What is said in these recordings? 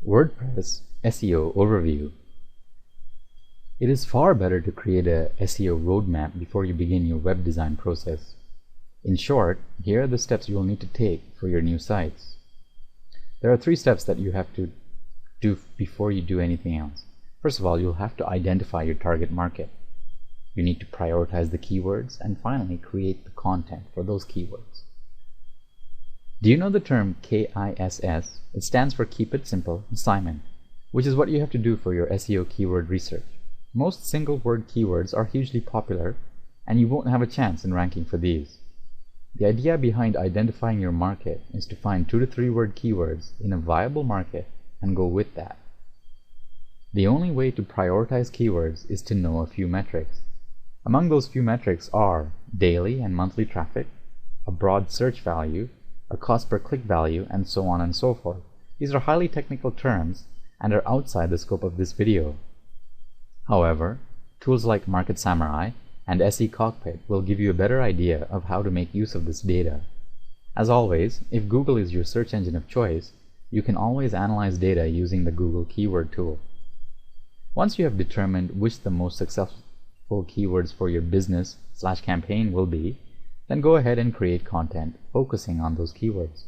WordPress SEO Overview. It is far better to create a SEO roadmap before you begin your web design process. In short, here are the steps you will need to take for your new sites. There are 3 steps that you have to do before you do anything else. First of all, you'll have to identify your target market. You need to prioritize the keywords and finally create the content for those keywords. Do you know the term KISS? It stands for Keep It Simple Simon, which is what you have to do for your SEO keyword research. Most single word keywords are hugely popular and you won't have a chance in ranking for these. The idea behind identifying your market is to find 2 to 3 word keywords in a viable market and go with that. The only way to prioritize keywords is to know a few metrics. Among those few metrics are daily and monthly traffic, a broad search value, a cost per click value, and so on and so forth. These are highly technical terms and are outside the scope of this video. However, tools like Market Samurai and SE Cockpit will give you a better idea of how to make use of this data. As always, if Google is your search engine of choice, you can always analyze data using the Google Keyword tool. Once you have determined which the most successful keywords for your business/campaign will be, then go ahead and create content focusing on those keywords.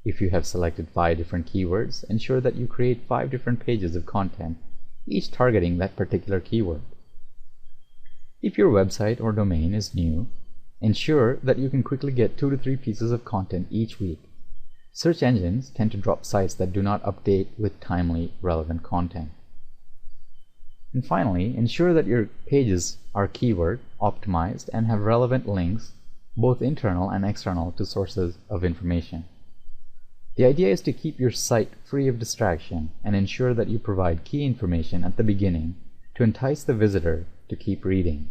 If you have selected 5 different keywords, ensure that you create 5 different pages of content, each targeting that particular keyword. If your website or domain is new, ensure that you can quickly get 2 to 3 pieces of content each week. Search engines tend to drop sites that do not update with timely, relevant content. And finally, ensure that your pages are keyword optimized and have relevant links, both internal and external, to sources of information. The idea is to keep your site free of distraction and ensure that you provide key information at the beginning to entice the visitor to keep reading.